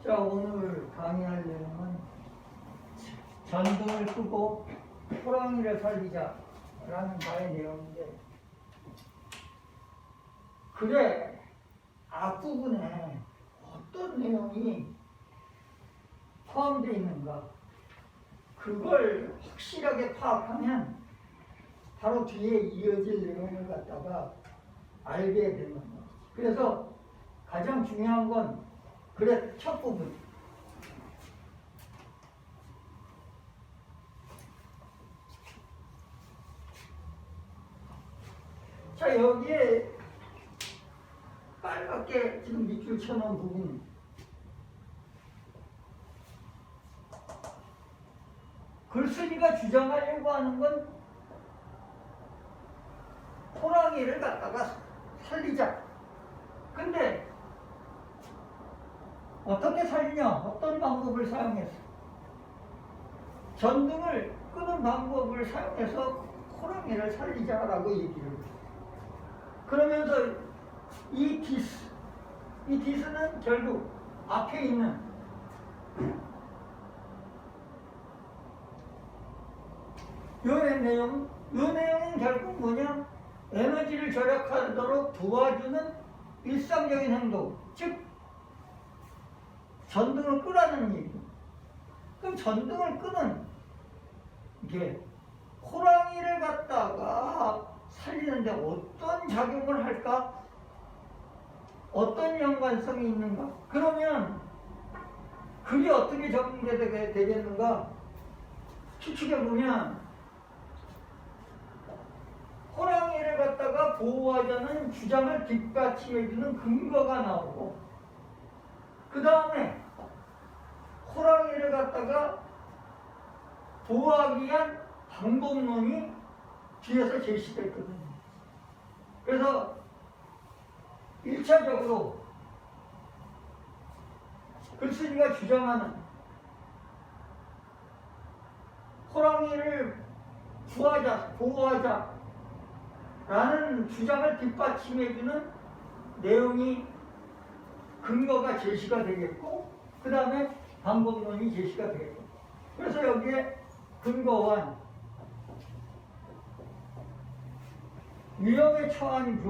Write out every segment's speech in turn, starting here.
자, 오늘 강의할 내용은 전등을 끄고 호랑이를 살리자라는 바의 내용인데, 글의 앞부분에 어떤 내용이 포함되어 있는가, 그걸 확실하게 파악하면 바로 뒤에 이어질 내용을 갖다가 알게 되는 거예요. 그래서 가장 중요한 건 글의 첫 부분. 자, 여기에 빨갛게 지금 밑줄 쳐놓은 부분, 글쓴이가 주장하려고 하는 건 호랑이를 갖다가 살리자. 근데 어떻게 살리냐? 어떤 방법을 사용해서? 전등을 끄는 방법을 사용해서 호랑이를 살리자라고 얘기를 해요. 그러면서 이 디스는 결국 앞에 있는 요 내용은 결국 뭐냐? 에너지를 절약하도록 도와주는 일상적인 행동, 즉 전등을 끄라는 얘기. 그럼 전등을 끄는 이게 호랑이를 갖다가 살리는데 어떤 작용을 할까? 어떤 연관성이 있는가? 그러면 글이 어떻게 적용되게 되겠는가? 추측해보면 호랑이를 갖다가 보호하자는 주장을 뒷받침해주는 근거가 나오고, 그 다음에 호랑이를 갖다가 보호하기 위한 방법론이 뒤에서 제시됐거든요. 그래서 1차적으로 글쓴이가 주장하는 호랑이를 구하자, 보호하자 라는 주장을 뒷받침해주는 내용이, 근거가 제시가 되겠고, 그 다음에 방법론이 제시가 되겠고, 그래서 여기에 근거와 위험에 처한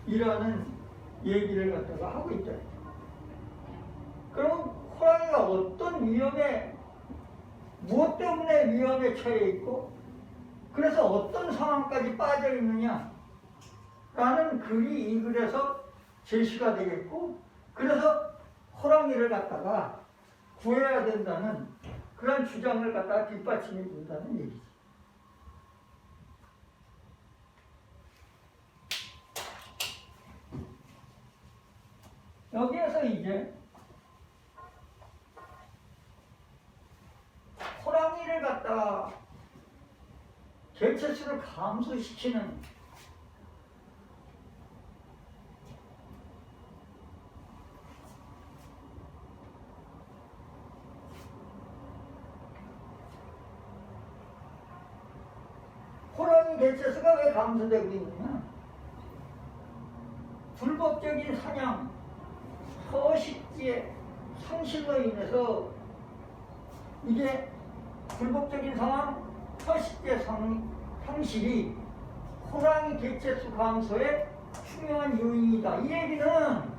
중이라는 얘기를 갖다가 하고 있다. 그럼 호랑이가 어떤 위험에, 무엇 때문에 위험에 처해 있고, 그래서 어떤 상황까지 빠져 있느냐 라는 글이 이 글에서 제시가 되겠고, 그래서 호랑이를 갖다가 구해야 된다는 그런 주장을 갖다가 뒷받침해 준다는 얘기지. 여기에서 이제 호랑이를 갖다가 개체수를 감소시키는 호랑이 개체수가 왜 감소되고 있느냐? 불법적인 사냥, 서식지의 상실로 인해서, 이게 불법적인 상황, 서식지의 상실이 호랑이 개체수 감소의 중요한 요인이다. 이 얘기는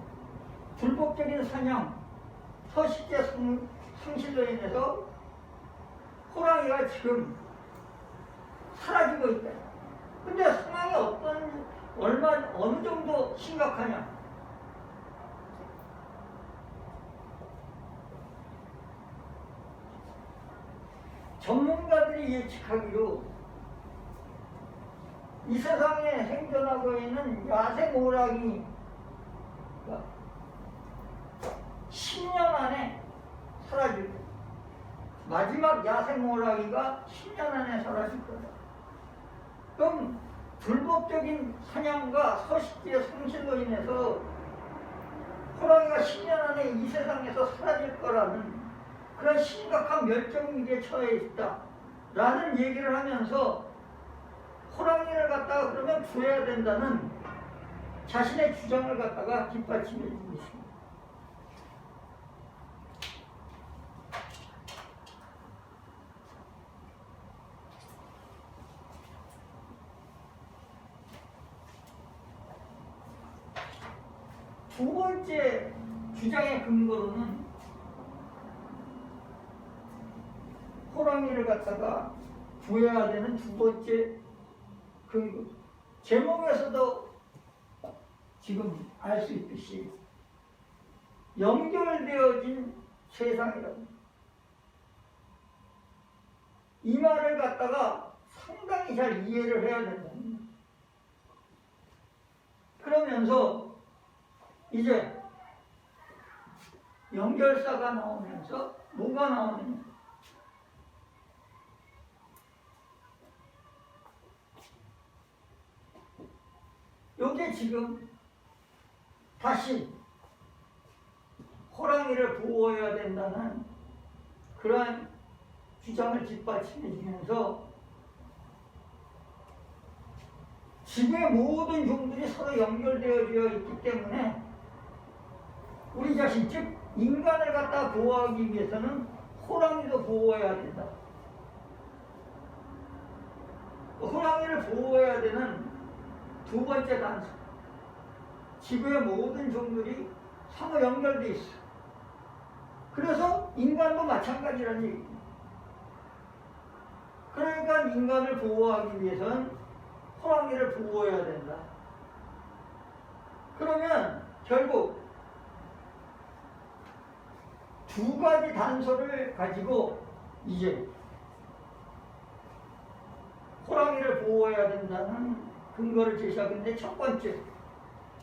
불법적인 사냥, 서식지의 상실로 인해서 호랑이가 지금 사라지고 있다. 근데 상황이 어느 정도 심각하냐? 전문가들이 예측하기로 이 세상에 생존하고 있는 야생 호랑이가 10년 안에 사라질 거다. 마지막 야생 호랑이가 10년 안에 사라질 거다. 그럼 불법적인 사냥과 서식지의 상실로 인해서 호랑이가 10년 안에 이 세상에서 사라질 거라는 그런 심각한 멸종 위기에 처해 있다 라는 얘기를 하면서 호랑이를 갖다가 그러면 구해야 된다는 자신의 주장을 갖다가 뒷받침해 주고 있습니다. 두 번째 주장의 근거로는 호랑이를 갖다가 구해야 되는 두 번째 근거. 제목에서도 지금 알 수 있듯이 연결되어진 세상이라고. 이 말을 갖다가 상당히 잘 이해를 해야 된다. 그러면서 이제 연결사가 나오면서 뭐가 나오느냐? 요게 지금 다시 호랑이를 보호해야 된다는 그러한 주장을 뒷받침해주면서 지구의 모든 종들이 서로 연결되어 있기 때문에 우리 자신, 즉 인간을 갖다 보호하기 위해서는 호랑이도 보호해야 된다. 호랑이를 보호해야 되는 두 번째 단서. 지구의 모든 종들이 서로 연결되어 있어. 그래서 인간도 마찬가지라는 얘기입니다. 그러니까 인간을 보호하기 위해서는 호랑이를 보호해야 된다. 그러면 결국 두 가지 단서를 가지고 이제 호랑이를 보호해야 된다는 근거를 제시하는데, 첫 번째,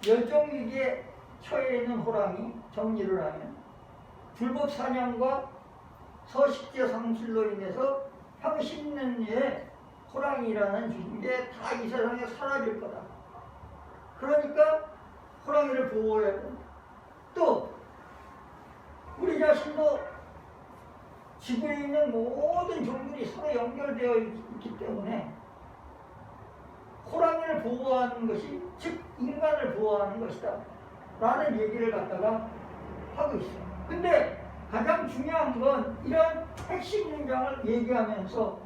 멸종위기에 처해 있는 호랑이 정리를 하면 불법 사냥과 서식지 상실로 인해서 향후 10년 내에 호랑이라는 게 다 이 세상에 사라질 거다. 그러니까 호랑이를 보호해야 된다. 또 우리 자신도 지구에 있는 모든 종들이 서로 연결되어 있기 때문에 호랑이를 보호하는 것이, 즉 인간을 보호하는 것이다 라는 얘기를 갖다가 하고 있어요. 근데 가장 중요한 건 이런 핵심 문장을 얘기하면서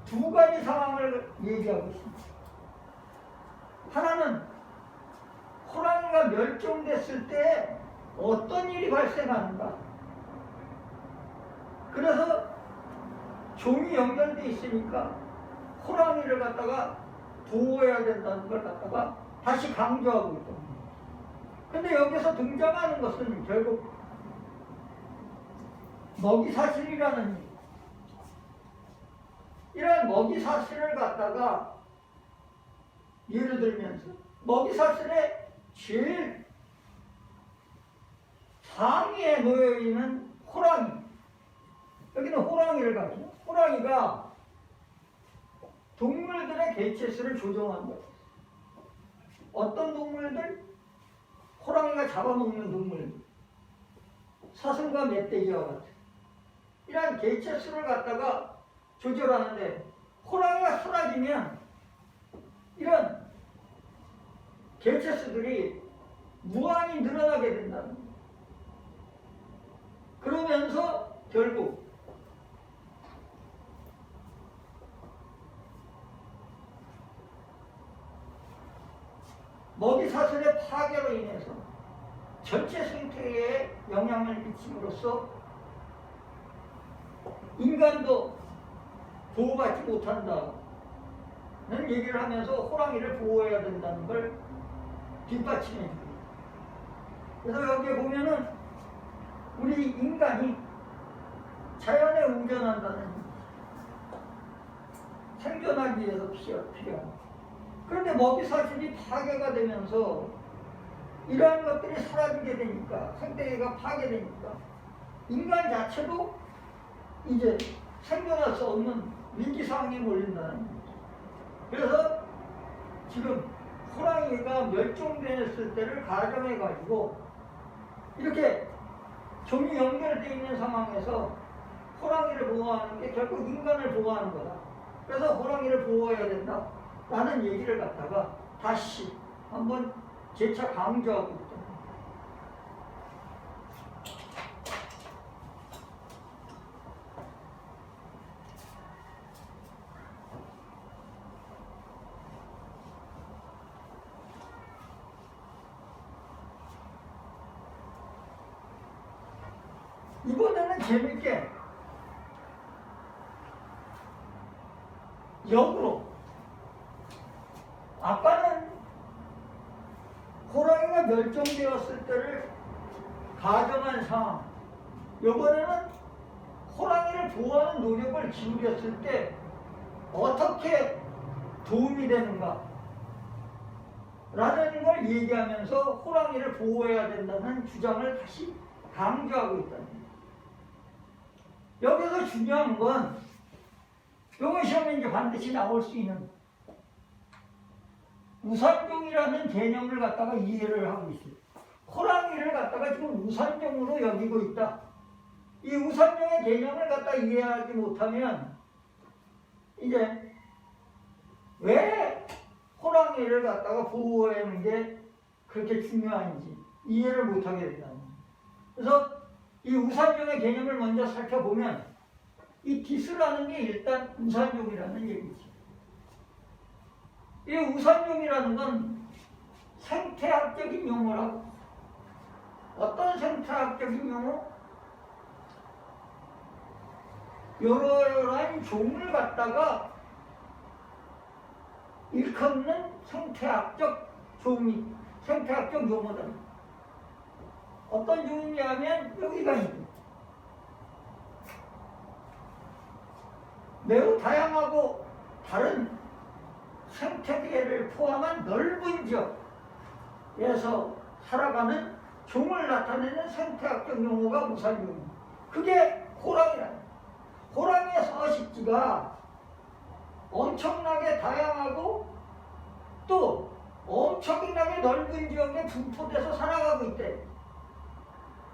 두 가지 상황을 얘기하고 있습니다. 하나는 호랑이가 멸종됐을 때 어떤 일이 발생하는가. 그래서 종이 연결되어 있으니까 호랑이를 갖다가 보호해야 된다는 걸 갖다가 다시 강조하고 있다. 근데 여기서 등장하는 것은 결국 먹이사슬이라는 일. 이런 먹이사슬을 갖다가 예를 들면서 먹이사슬의 제일 상위에 놓여있는 호랑이. 여기는 호랑이를 가지고, 호랑이가 동물들의 개체수를 조정하는 거예요. 어떤 동물들? 호랑이가 잡아먹는 동물들. 사슴과 멧돼지와 같은 이런 개체수를 갖다가 조절하는데, 호랑이가 사라지면 이런 개체수들이 무한히 늘어나게 된다는 거예요. 그러면서 결국 먹이사슬의 파괴로 인해서 전체 생태계에 영향을 미침으로써 인간도 보호받지 못한다는 얘기를 하면서 호랑이를 보호해야 된다는 걸 뒷받침해 줍니다. 그래서 여기에 보면은 우리 인간이 자연에 의존한다는, 생존하기 위해서 필요합니다. 그런데 먹이사슬이 파괴가 되면서 이러한 것들이 사라지게 되니까, 생태계가 파괴되니까 인간 자체도 이제 생존할 수 없는 위기상황에 몰린다는 거죠. 그래서 지금 호랑이가 멸종됐을 때를 가정해가지고 이렇게 종이 연결되어 있는 상황에서 호랑이를 보호하는 게 결국 인간을 보호하는 거다. 그래서 호랑이를 보호해야 된다 라는 얘기를 갖다가 다시 한번 재차 강조하고 있다. 이번에는 재밌게 역으로, 아까는 호랑이가 멸종되었을 때를 가정한 상황, 이번에는 호랑이를 보호하는 노력을 기울였을 때 어떻게 도움이 되는가 라는 걸 얘기하면서 호랑이를 보호해야 된다는 주장을 다시 강조하고 있다는 거예요. 여기서 중요한 건 요거 시험에 이제 반드시 나올 수 있는 우산종이라는 개념을 갖다가 이해를 하고 있어요. 호랑이를 갖다가 지금 우산종으로 여기고 있다. 이 우산종의 개념을 갖다 이해하지 못하면 이제 왜 호랑이를 갖다가 보호하는 게 그렇게 중요한지 이해를 못하게 된다는 거예요. 그래서 이 우산종의 개념을 먼저 살펴보면 이 디스라는 게 일단 우산종이라는 얘기죠. 이 우산종이라는 건 생태학적인 용어라고. 어떤 생태학적인 용어? 여러한 종을 갖다가 일컫는 생태학적 용어다. 어떤 종이냐면 여기가 있고 매우 다양하고 다른 생태계를 포함한 넓은 지역에서 살아가는 종을 나타내는 생태학적 용어가 우산종입니다. 그게 호랑이라는 거예요. 호랑이의 서식지가 엄청나게 다양하고 또 엄청나게 넓은 지역에 분포돼서 살아가고 있대.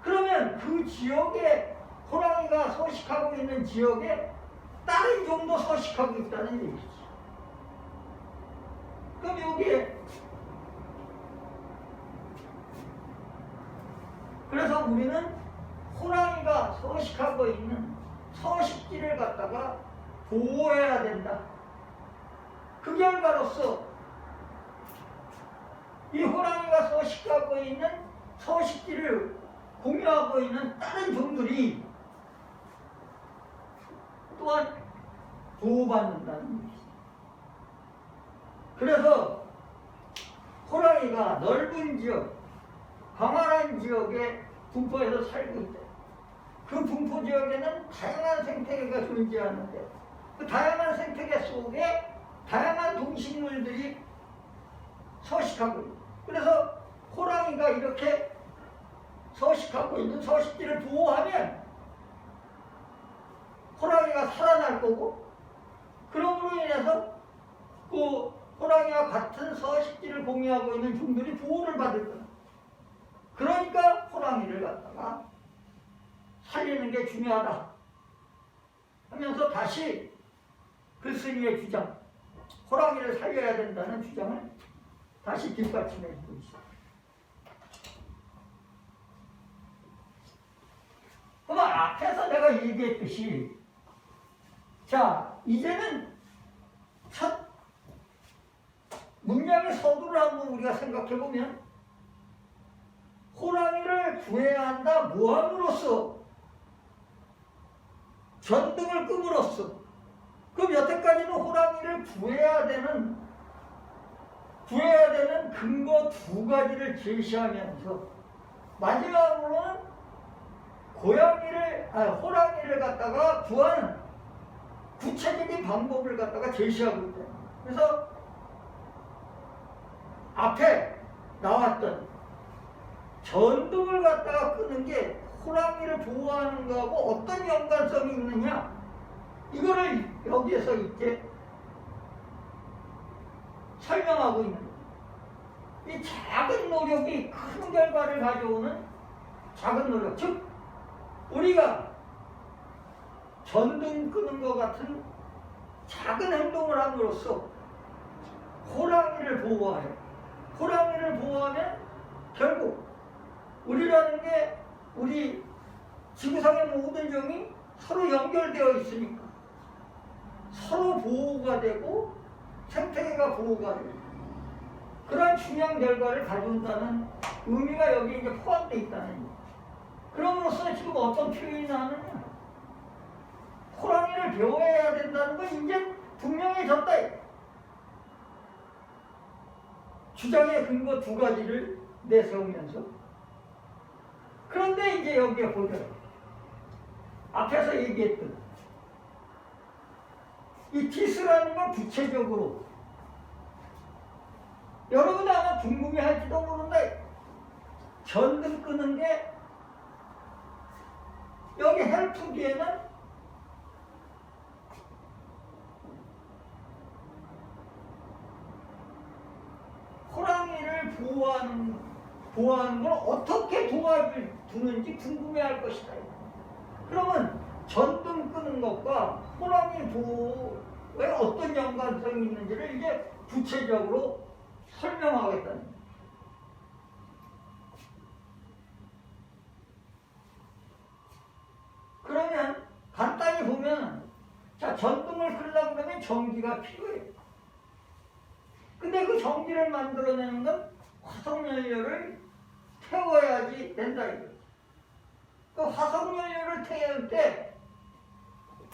그러면 그 지역에 호랑이가 서식하고 있는 지역에 다른 종도 서식하고 있다는 얘기지. 그럼 여기에 그래서 우리는 호랑이가 서식하고 있는 서식지를 갖다가 보호해야 된다. 그 결과로서 이 호랑이가 서식하고 있는 서식지를 공유하고 있는 다른 종들이 또한 보호받는다는 것이죠. 그래서 호랑이가 넓은 지역, 광활한 지역에 분포해서 살고 있다. 그 분포 지역에는 다양한 생태계가 존재하는데 그 다양한 생태계 속에 다양한 동식물들이 서식하고 있다. 그래서 호랑이가 이렇게 서식하고 있는 서식지를 보호하면 호랑이가 살아날 거고, 그럼으로 인해서 그 호랑이와 같은 서식지를 공유하고 있는 종들이 보호를 받을 거야. 그러니까 호랑이를 갖다가 살리는 게 중요하다 하면서 다시 글쓴이의 주장, 호랑이를 살려야 된다는 주장을 다시 뒷받침해 주고 있습니다. 그럼 앞에서 내가 얘기했듯이, 자, 이제는 첫 문장의 서두를 한번 우리가 생각해보면, 호랑이를 구해야 한다, 뭐함으로써? 전등을 끔으로써. 그럼 여태까지는 호랑이를 구해야 되는 근거 두 가지를 제시하면서, 마지막으로는 호랑이를 갖다가 구하는 구체적인 방법을 갖다가 제시하고 있다. 그래서 앞에 나왔던 전등을 갖다가 끄는 게 호랑이를 보호하는 거하고 어떤 연관성이 있느냐, 이거를 여기에서 이렇게 설명하고 있는 거예요. 이 작은 노력이 큰 결과를 가져오는 작은 노력, 즉 우리가 전등 끄는 것 같은 작은 행동을 함으로써 호랑이를 보호해요. 호랑이를 보호하면 결국 우리라는 게 우리 지구상의 모든 종이 서로 연결되어 있으니까 서로 보호가 되고 생태계가 보호가 되고 그런 중요한 결과를 가져온다는 의미가 여기 이제 포함되어 있다는 거예요. 그럼으로써 지금 어떤 표현이 나느냐? 호랑이를 배워야 된다는 건 이제 분명해졌다. 주장의 근거 두 가지를 내세우면서. 그런데 이제 여기에 보더라고요. 앞에서 얘기했던 이 디스라는 건 구체적으로 여러분 아마 궁금해할지도 모른다. 전등 끄는 게 여기 헬프 뒤에는 호랑이를 보호하는 걸 어떻게 도와주는지 궁금해할 것이다. 그러면 전등 끄는 것과 호랑이 보호에 어떤 연관성이 있는지를 이제 구체적으로 설명하겠다는 거예요. 그러면 간단히 보면 자, 전등을 끄려고 그러면 전기가 필요해요. 근데 그 전기를 만들어내는 건 화석연료를 태워야지 된다 이거죠. 그 화석연료를 태울 때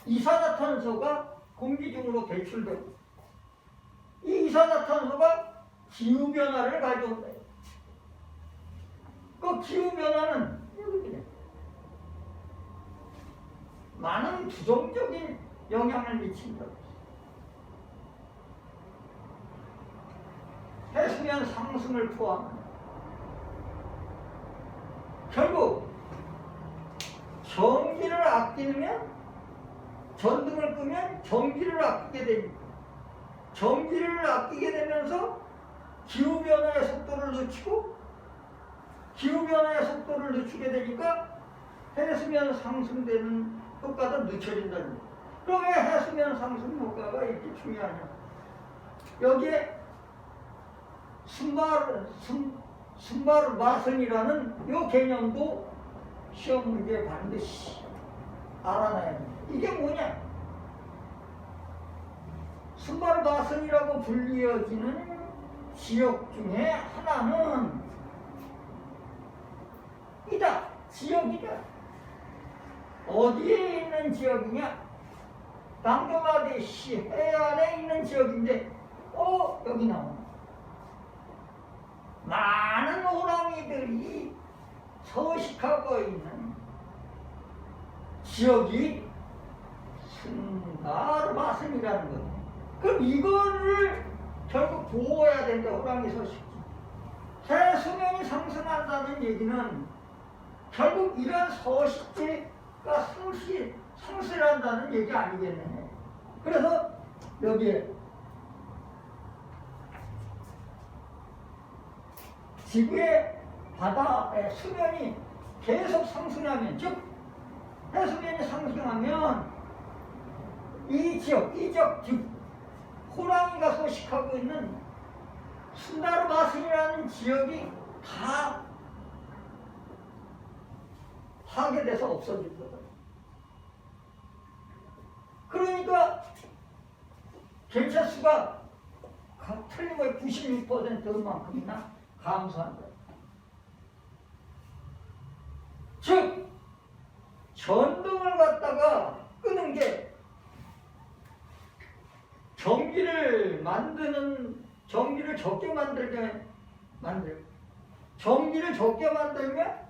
이산화탄소가 공기 중으로 배출되고 이 이산화탄소가 기후변화를 가져온다. 그 기후변화는 많은 부정적인 영향을 미친다. 해수면 상승을 포함한 결국 전기를 아끼면 전등을 끄면 전기를 아끼게 됩니다. 전기를 아끼게 되면서 기후변화의 속도를 늦추고 기후변화의 속도를 늦추게 되니까 해수면 상승되는 효과도 늦춰진다는 거예요. 그럼 왜 해수면 상승 효과가 이렇게 중요하냐? 여기에 순발마선이라는 이 개념도 시험 문제에 반드시 알아놔야 됩니다. 이게 뭐냐? 순발마선이라고 불리어지는 지역 중에 하나는 지역이다. 어디에 있는 지역이냐? 방글라데시 해안에 있는 지역인데 여기 나오네. 많은 호랑이들이 서식하고 있는 지역이 순발마선이라는 거예요. 그럼 이거를 결국 보호해야 된다. 호랑이 서식지. 해수면이 상승한다는 얘기는 결국 이런 서식지가 상실한다는 얘기 아니겠느냐. 그래서 여기에 지구의 바다의 수면이 계속 상승하면, 즉 해수면이 상승하면 이 지역, 즉 호랑이가 서식하고 있는 순다르마선이라는 지역이 다 파괴돼서 없어질 거다. 그러니까 개체수가 틀림없이 96%만큼이나 감소한다. 즉 전등을 갖다가 끄는 게 전기를 적게 전기를 적게 만들면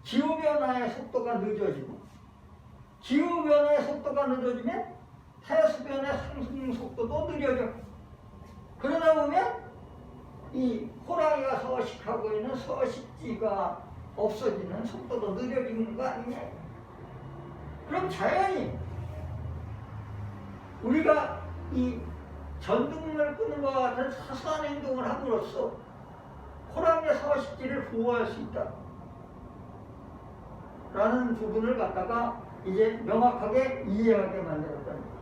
기후변화의 속도가 늦어지고, 기후변화의 속도가 늦어지면 해수변의 상승 속도도 느려져. 그러다 보면 이 호랑이가 서식하고 있는 서식지가 없어지는 속도도 느려지는 거 아니냐. 그럼 자연히 우리가 이 전등을 끄는 것 같은 사소한 행동을 함으로써 호랑이의 서식지를 보호할 수 있다 라는 부분을 갖다가 이제 명확하게 이해하게 만들었다는 거예요.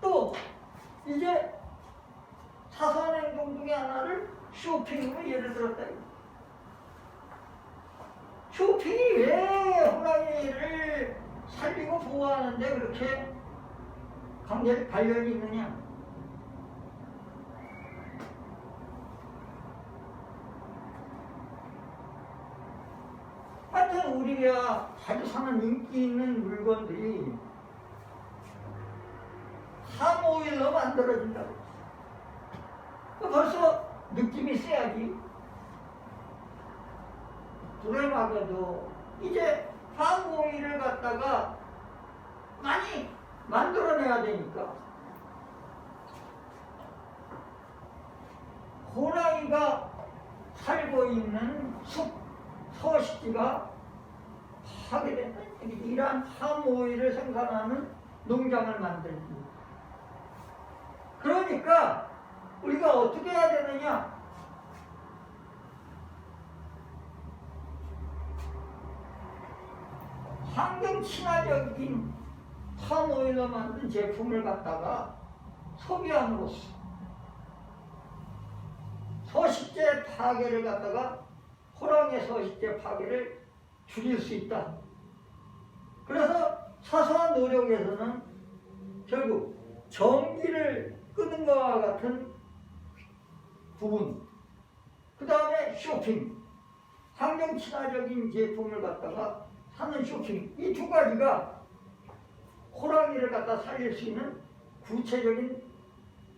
또 이제 사소한 행동 중에 하나를 쇼핑으로 예를 들었다. 쇼핑이 왜 호랑이를 살리고 보호하는데 그렇게 관련이 있느냐? 하여튼 우리가 자주 사는 인기 있는 물건들이 함오일로 만들어진다고. 벌써 느낌이 세야지. 두레마개도 이제 함오일을 갖다가 많이 만들어내야 되니까 호랑이가 살고 있는 숲 서식지가 파괴된다. 이러한 함오일을 생산하는 농장을 만들기. 그러니까 우리가 어떻게 해야 되느냐? 환경 친화적인 팜오일로 만든 제품을 갖다가 소비함으로써 서식지 파괴를 갖다가 호랑이 서식지 파괴를 줄일 수 있다. 그래서 사소한 노력에서는 결국 전기를 끄는 것과 같은 부분, 그 다음에 쇼핑, 환경 친화적인 제품을 갖다가 사는 쇼핑, 이 두 가지가 호랑이를 갖다 살릴 수 있는 구체적인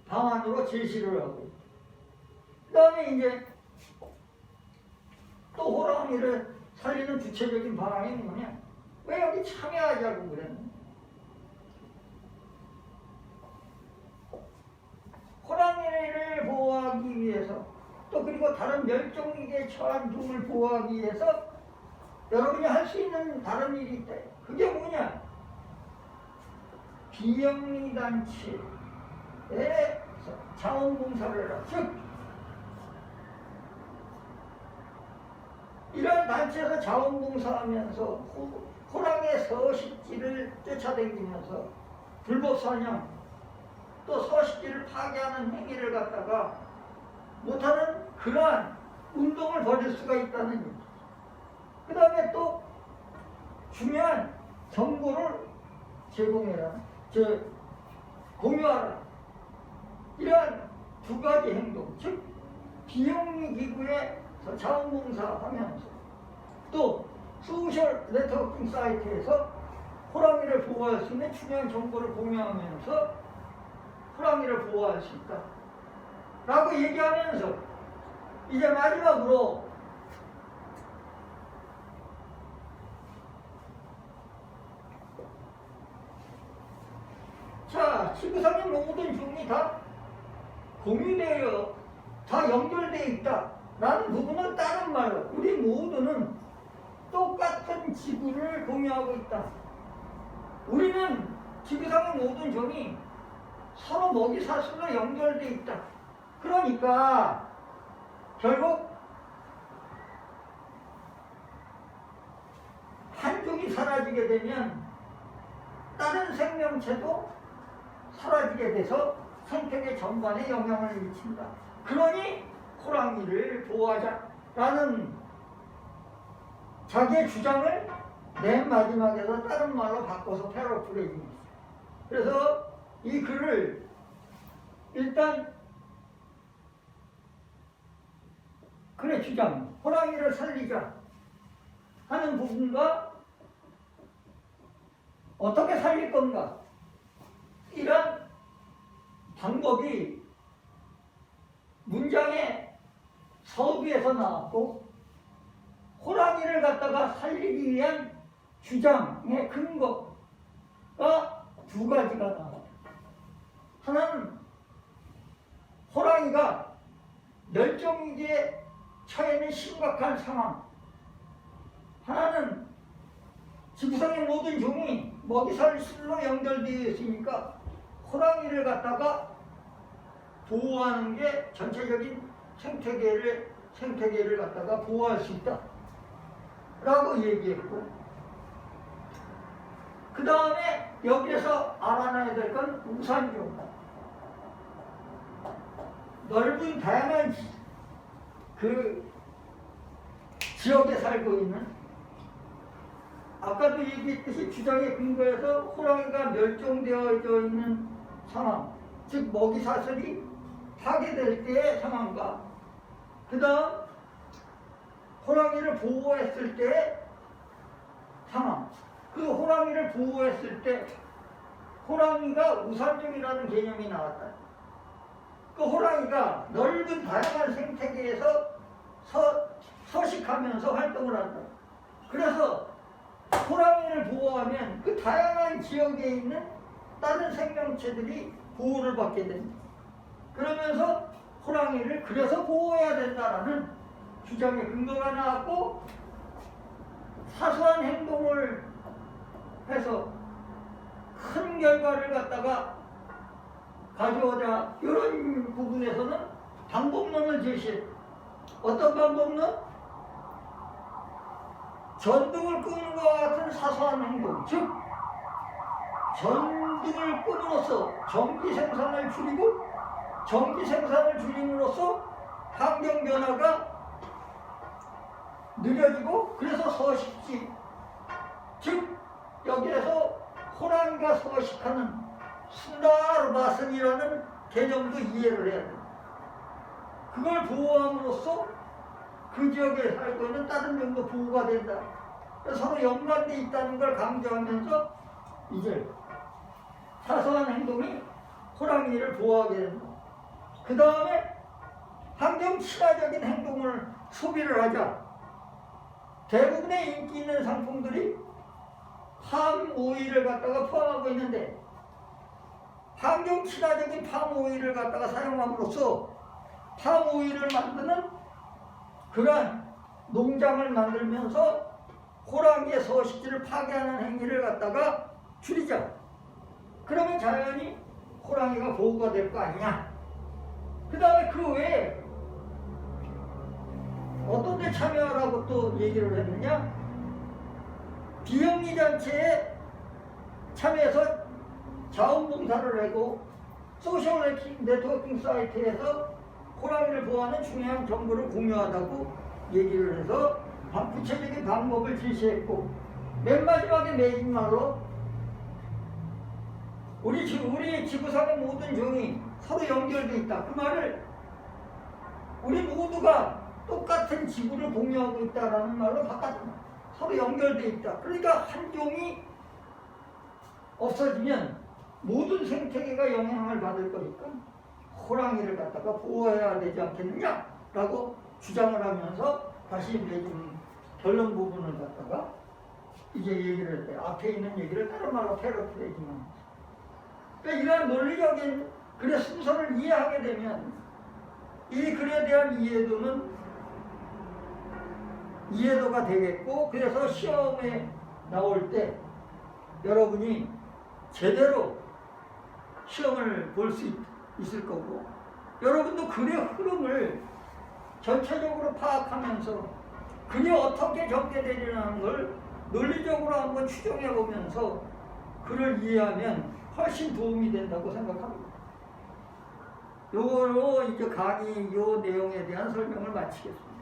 방안으로 제시를 하고, 그 다음에 이제 또 호랑이를 살리는 구체적인 방안이 뭐냐? 왜 여기 참여하자고 그랬냐? 호랑이를 보호하기 위해서, 또 그리고 다른 멸종위기에 처한 동물 보호하기 위해서 여러분이 할 수 있는 다른 일이 있다. 그게 뭐냐? 비영리단체에 자원봉사를 해라. 즉 이런 단체에서 자원봉사하면서 호랑이의 서식지를 쫓아다니면서 불법사냥, 또 서식지를 파괴하는 행위를 갖다가 못하는 그러한 운동을 벌일 수가 있다는 얘기죠. 그 다음에 또 중요한 정보를 제공해라, 공유하라. 이러한 두 가지 행동, 즉 비영리 기구에서 자원봉사하면서 또 소셜 네트워킹 사이트에서 호랑이를 보호할 수 있는 중요한 정보를 공유하면서 호랑이를 보호할 수 있다 라고 얘기하면서 이제 마지막으로 자, 지구상의 모든 종이 다 공유되어 다 연결되어 있다 라는 부분은 다른 말로 우리 모두는 똑같은 지구를 공유하고 있다. 우리는 지구상의 모든 종이 서로 먹이사슬로 연결되어 있다. 그러니까 결국 한 종이 사라지게 되면 다른 생명체도 사라지게 돼서 생태계 전반에 영향을 미친다. 그러니 호랑이를 보호하자라는 자기의 주장을 맨 마지막에서 다른 말로 바꿔서 패러프레이징 했어요. 그래서 이 글을 일단 글의 주장, 호랑이를 살리자 하는 부분과 어떻게 살릴 건가, 이런 방법이 문장의 서두에서 나왔고, 호랑이를 갖다가 살리기 위한 주장의 근거가 두 가지가 나왔다. 하나는 호랑이가 멸종위기에 처해 있는 심각한 상황, 하나는 지구상의 모든 종이 먹이사슬로 연결되어 있으니까 호랑이를 갖다가 보호하는 게 전체적인 생태계를 갖다가 보호할 수 있다 라고 얘기했고, 그 다음에 여기에서 알아놔야 될 건 우산종, 넓은 다양한 그 지역에 살고 있는 아까도 얘기했듯이 주장에 근거해서 호랑이가 멸종되어 있는 상황, 즉 먹이사슬이 파괴될 때의 상황과 그 다음 호랑이를 보호했을 때의 상황, 그 호랑이를 보호했을 때 호랑이가 우산종이라는 개념이 나왔다. 그 호랑이가 넓은 다양한 생태계에서 서식하면서 활동을 한다. 그래서 호랑이를 보호하면 그 다양한 지역에 있는 다른 생명체들이 보호를 받게 됩니다. 그러면서 호랑이를 그래서 보호해야 된다라는 주장의 근거가 나왔고, 사소한 행동을 해서 큰 결과를 갖다가 가져오자, 이런 부분에서는 방법론을 제시해. 어떤 방법론? 전등을 끄는 것과 같은 사소한 행동, 즉 전등을 끄므로써 전기 생산을 줄이고, 전기 생산을 줄임으로써 환경 변화가 느려지고, 그래서 서식지, 즉 여기에서 호랑이가 서식하는 순다르바슨이라는 개념도 이해를 해야 됩니다. 그걸 보호함으로써 그 지역에 살고 있는 다른 종도 보호가 된다. 서로 연관되어 있다는 걸 강조하면서 이제 사소한 행동이 호랑이를 보호하게 된다. 그 다음에 환경 친화적인 행동을 소비를 하자. 대부분의 인기 있는 상품들이 팜 오일을 갖다가 포함하고 있는데, 환경 친화적인 팜 오일을 갖다가 사용함으로써 팜 오일을 만드는 그러한 농장을 만들면서 호랑이의 서식지를 파괴하는 행위를 갖다가 줄이자. 그러면 자연히 호랑이가 보호가 될 거 아니냐. 그 다음에 그 외에 어떤 데 참여하라고 또 얘기를 했느냐? 비영리 단체에 참여해서 자원봉사를 하고 소셜 네트워킹 사이트에서 호랑이를 보호하는 중요한 정보를 공유하다고 얘기를 해서 구체적인 방법을 제시했고, 맨 마지막에 매진 말로 우리 지구상의 모든 종이 서로 연결되어 있다. 그 말을 우리 모두가 똑같은 지구를 공유하고 있다라는 말로 바꿨습니다. 서로 연결되어 있다. 그러니까 한 종이 없어지면 모든 생태계가 영향을 받을 거니까 호랑이를 갖다가 보호해야 되지 않겠느냐라고 주장을 하면서 다시 매진 결론 부분을 갖다가 이제 얘기를 했대요. 앞에 있는 얘기를 다른 말로 패러프레이징합니다. 그러니까 이러한 논리적인 글의 순서를 이해하게 되면 이 글에 대한 이해도가 되겠고, 그래서 시험에 나올 때 여러분이 제대로 시험을 볼 수 있을 거고, 여러분도 글의 흐름을 전체적으로 파악하면서 글이 어떻게 전개되리라는 걸 논리적으로 한번 추정해 보면서 글을 이해하면 훨씬 도움이 된다고 생각합니다. 요거로 이제 강의 요 내용에 대한 설명을 마치겠습니다.